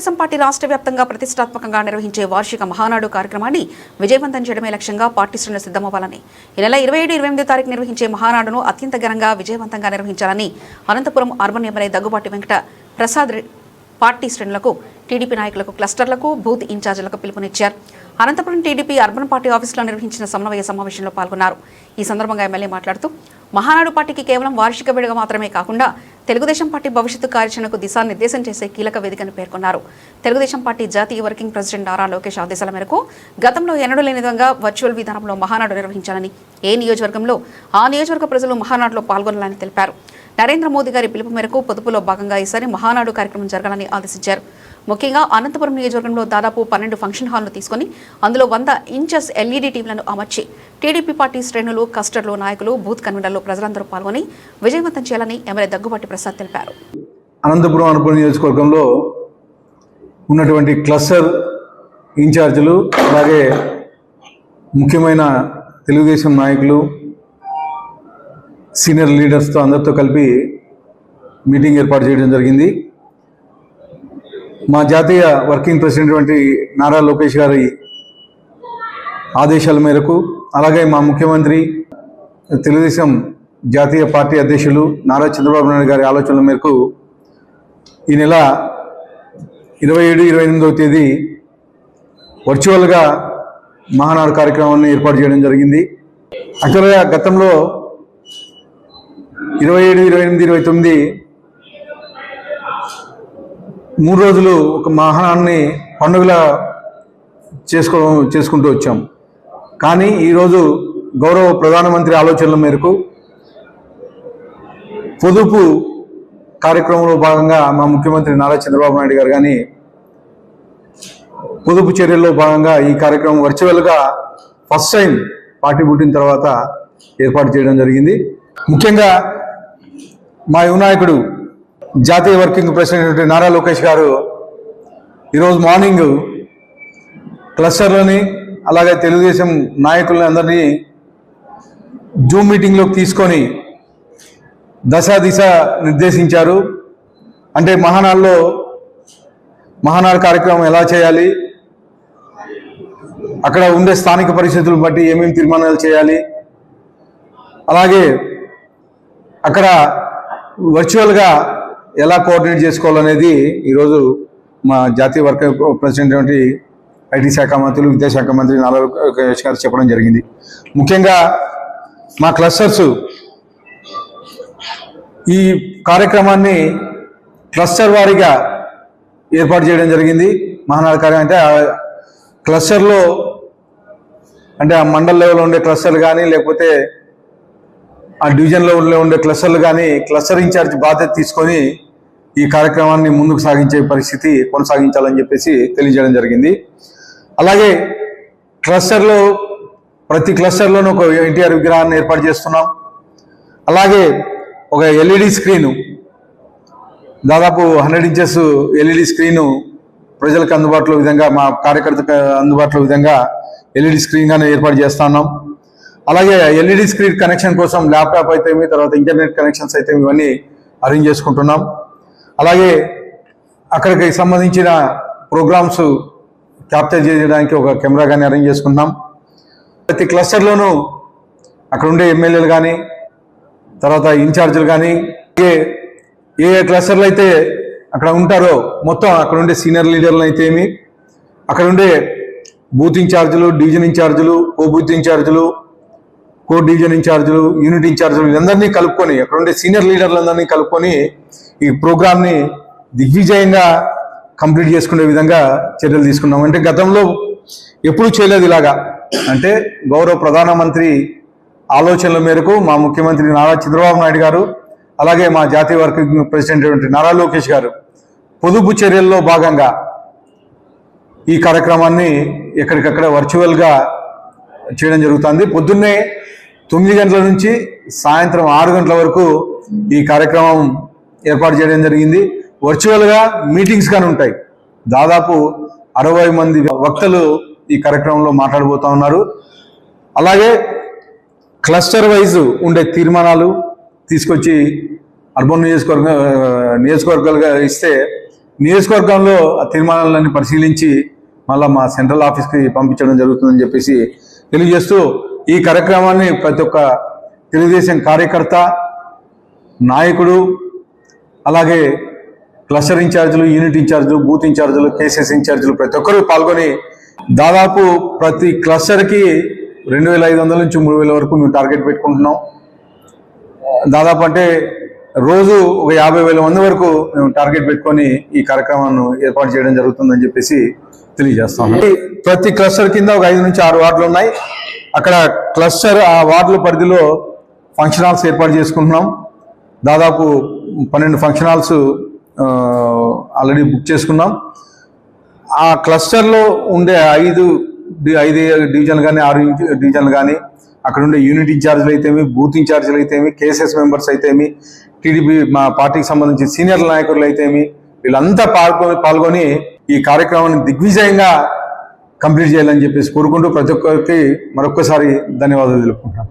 Telugu Desam party రాష్ట్ర వ్యాప్తంగా ప్రతిష్టాత్మకంగా నిర్వహించే వార్షిక మహానాడు కార్యక్రమాన్ని విజయవంతం చేయడమే లక్ష్యంగా పార్టీ శ్రేణులు సిద్ధమవ్వాలని ఈ నెల 27-28 తారీఖు నిర్వహించే మహానాడును అత్యంత ఘనంగా విజయవంతంగా నిర్వహించాలని Anantapuram urban MLA Daggubati Venkata Prasad party శ్రేణులకు టీడీపీ నాయకులకు క్లస్టర్లకు బూత్ ఇన్ఛార్జీలకు పిలుపునిచ్చారు. అనంతపురం టీడీపీ అర్బన్ పార్టీ ఆఫీసులో నిర్వహించిన సమన్వయ సమావేశంలో పాల్గొన్నారు. ఈ సందర్భంగా ఎమ్మెల్యే మాట్లాడుతూ మహానాడు పార్టీకి కేవలం వార్షిక వేడుక మాత్రమే కాకుండా తెలుగుదేశం పార్టీ భవిష్యత్తు కార్యాచరణకు దిశానిర్దేశం చేసే కీలక వేదికని పేర్కొన్నారు. తెలుగుదేశం పార్టీ జాతీయ వర్కింగ్ ప్రెసిడెంట్ నారా లోకేష్ ఆదేశాల మేరకు గతంలో ఎన్నడూ లేని విధంగా వర్చువల్ విధానంలో మహానాడు నిర్వహించాలని, ఏ నియోజకవర్గంలో ఆ నియోజకవర్గ ప్రజలు మహానాడులో పాల్గొనాలని తెలిపారు. నరేంద్ర మోదీ గారి పిలుపు మేరకు పొదుపులో భాగంగా ఈసారి మహానాడు కార్యక్రమం జరగాలని ఆదేశించారు. ముఖ్యంగా అనంతపురం నియోజకవర్గంలో దాదాపు 12 ఫంక్షన్ హాల్ను తీసుకుని అందులో 100 ఇంచెస్ ఎల్ఈడీ టీవీలను అమర్చి టీడీపీ పార్టీ శ్రేణులు, కస్టర్లు, నాయకులు, బూత్ కన్వీనర్లు ప్రజలందరూ పాల్గొని విజయవంతం చేయాలని ఎమ్మెల్యే దగ్గుబాటి ప్రసాద్ తెలిపారు. అనంతపురం అర్బన్ నియోజకవర్గంలో ఉన్నటువంటి క్లస్టర్ ఇన్ఛార్జీలు, అలాగే ముఖ్యమైన తెలుగుదేశం నాయకులు, సీనియర్ లీడర్స్తో అందరితో కలిపి మీటింగ్ ఏర్పాటు చేయడం జరిగింది. మా జాతీయ వర్కింగ్ ప్రెసిడెంట్ నారా లోకేష్ గారి ఆదేశాల మేరకు, అలాగే మా ముఖ్యమంత్రి తెలుగుదేశం జాతీయ పార్టీ అధ్యక్షులు నారా చంద్రబాబు నాయుడు గారి ఆలోచనల మేరకు ఈ నెల 27-28వ తేదీ వర్చువల్గా మహానాడు కార్యక్రమాన్ని ఏర్పాటు చేయడం జరిగింది. యాక్చువల్గా గతంలో 27, 28, 29 3 రోజులు ఒక మహానాన్ని పండుగలా చేసుకుంటూ వచ్చాం. కానీ ఈరోజు గౌరవ ప్రధానమంత్రి ఆలోచనల మేరకు పొదుపు కార్యక్రమంలో భాగంగా మా ముఖ్యమంత్రి నారా చంద్రబాబు నాయుడు గారు కానీ పొదుపు చర్యల్లో భాగంగా ఈ కార్యక్రమం వర్చువల్గా ఫస్ట్ టైం పార్టీ పుట్టిన తర్వాత ఏర్పాటు చేయడం జరిగింది. ముఖ్యంగా మా యువ నాయకుడు జాతీయ వర్కింగ్ ప్రెసిడెంట్ నారా లోకేష్ గారు ఈరోజు మార్నింగ్ క్లస్టర్లోని, అలాగే తెలుగుదేశం నాయకులని అందరినీ జూమ్ మీటింగ్లోకి తీసుకొని దిశ నిర్దేశించారు. అంటే మహానాడు కార్యక్రమం ఎలా చేయాలి, అక్కడ ఉండే స్థానిక పరిస్థితులను బట్టి ఏమేమి తీర్మానాలు చేయాలి, అలాగే అక్కడ వర్చువల్గా ఎలా కోఆర్డినేట్ చేసుకోవాలనేది ఈరోజు మా జాతీయ వర్కింగ్ ప్రెసిడెంట్ ఐటీ శాఖ మంత్రులు, విద్యాశాఖ మంత్రి నారా లోకేష్ గారు చెప్పడం జరిగింది. ముఖ్యంగా మా క్లస్టర్స్ ఈ కార్యక్రమాన్ని క్లస్టర్ వారీగా ఏర్పాటు చేయడం జరిగింది. మహానాడు కార్యం అంటే క్లస్టర్లో అంటే ఆ మండల్ లెవెల్లో ఉండే క్లస్టర్లు కానీ, లేకపోతే ఆ డివిజన్ లెవెల్లో ఉండే క్లస్టర్లు కానీ క్లస్టర్ ఇన్ఛార్జ్ బాధ్యత తీసుకొని ఈ కార్యక్రమాన్ని ముందుకు సాగించే పరిస్థితి కొనసాగించాలని చెప్పేసి తెలియజేయడం జరిగింది. అలాగే ప్రతి క్లస్టర్లోనూ ఒక ఎన్టీఆర్ విగ్రహాన్ని ఏర్పాటు చేస్తున్నాం. అలాగే ఒక ఎల్ఈడి స్క్రీను, దాదాపు 100 ఇంచెస్ ఎల్ఈడి స్క్రీను ప్రజలకు అందుబాటులో విధంగా, మా కార్యకర్తలకు అందుబాటులో విధంగా ఎల్ఈడి స్క్రీన్గానే ఏర్పాటు చేస్తున్నాం. అలాగే ఎల్ఈడి స్క్రీన్ కనెక్షన్ కోసం ల్యాప్టాప్ అయితే, తర్వాత ఇంటర్నెట్ కనెక్షన్స్ అయితే ఇవన్నీ అరేంజ్ చేసుకుంటున్నాం. అలాగే అక్కడికి సంబంధించిన ప్రోగ్రామ్స్ క్యాప్చర్ చేయడానికి ఒక కెమెరా కానీ అరేంజ్ చేసుకుంటున్నాం. ప్రతి క్లస్టర్లోనూ అక్కడ ఉండే ఎమ్మెల్యేలు కానీ, తర్వాత ఇన్ఛార్జీలు కానీ, ఏ క్లస్టర్లు అయితే అక్కడ ఉంటారో మొత్తం అక్కడ ఉండే సీనియర్ లీడర్లు అయితే అక్కడ ఉండే బూత్ ఇన్ఛార్జీలు, డివిజన్ ఇన్ఛార్జీలు, బూత్ ఇన్ఛార్జీలు, డివిజన్ ఇన్ఛార్జీలు, యూనిట్ ఇన్ఛార్జీలు వీళ్ళందరినీ కలుపుకొని, అక్కడ ఉండే సీనియర్ లీడర్లందరినీ కలుపుకొని ఈ ప్రోగ్రామ్ని దిగ్విజయంగా కంప్లీట్ చేసుకునే విధంగా చర్యలు తీసుకున్నాం. అంటే గతంలో ఎప్పుడూ చేయలేదు ఇలాగా. అంటే గౌరవ ప్రధానమంత్రి ఆలోచనల మేరకు మా ముఖ్యమంత్రి నారా చంద్రబాబు నాయుడు గారు, అలాగే మా జాతీయ వర్కింగ్ ప్రెసిడెంట్ నారా లోకేష్ గారు పొదుపు చర్యల్లో భాగంగా ఈ కార్యక్రమాన్ని ఎక్కడికక్కడ వర్చువల్గా చేయడం జరుగుతుంది. పొద్దున్నే 9 గంటల నుంచి సాయంత్రం 6 గంటల వరకు ఈ కార్యక్రమం ఏర్పాటు చేయడం జరిగింది. వర్చువల్గా మీటింగ్స్ కానీ ఉంటాయి. దాదాపు 60 మంది వక్తలు ఈ కార్యక్రమంలో మాట్లాడబోతూ ఉన్నారు. అలాగే క్లస్టర్ వైజ్ ఉండే తీర్మానాలు తీసుకొచ్చి అర్బన్ నియోజకవర్గాలుగా ఇస్తే నియోజకవర్గంలో ఆ తీర్మానాలన్నీ పరిశీలించి మళ్ళీ మా సెంట్రల్ ఆఫీస్కి పంపించడం జరుగుతుందని చెప్పేసి తెలియజేస్తూ ఈ కార్యక్రమాన్ని ప్రతి ఒక్క తెలుగుదేశం కార్యకర్త, నాయకుడు, అలాగే క్లస్టర్ ఇన్ఛార్జీలు, యూనిట్ ఇన్ఛార్జీలు, బూత్ ఇన్ఛార్జీలు, కేసెస్ ఇన్ఛార్జీలు ప్రతి ఒక్కరూ పాల్గొని దాదాపు ప్రతి క్లస్టర్కి 2,500 నుంచి 3,000 వరకు మేము టార్గెట్ పెట్టుకుంటున్నాం. దాదాపు అంటే రోజు ఒక 50,000 మంది వరకు మేము టార్గెట్ పెట్టుకొని ఈ కార్యక్రమాన్ని ఏర్పాటు చేయడం జరుగుతుందని చెప్పేసి తెలియజేస్తాం. ప్రతి క్లస్టర్ కింద ఒక 5 నుంచి 6 వార్డులు ఉన్నాయి. అక్కడ క్లస్టర్ ఆ వార్డుల పరిధిలో ఫంక్షన్ హాల్స్ ఏర్పాటు చేసుకుంటున్నాం. దాదాపు 12 ఫంక్షన్ హాల్స్ ఆల్రెడీ బుక్ చేసుకున్నాం. ఆ క్లస్టర్లో ఉండే 5 డివిజన్లు కానీ 6 డివిజన్లు కానీ అక్కడ ఉండే యూనిట్ ఇన్ఛార్జీలు అయితేమి, బూత్ ఇన్ఛార్జీలు అయితేమి, కేసెస్ మెంబర్స్ అయితేమి, టీడీపీ మా పార్టీకి సంబంధించిన సీనియర్ నాయకులు అయితేమి వీళ్ళంతా పాల్గొని ఈ కార్యక్రమాన్ని దిగ్విజయంగా కంప్లీట్ చేయాలని చెప్పేసి కోరుకుంటూ ప్రతి ఒక్కరికి మరొక్కసారి ధన్యవాదాలు తెలుపుకుంటాం.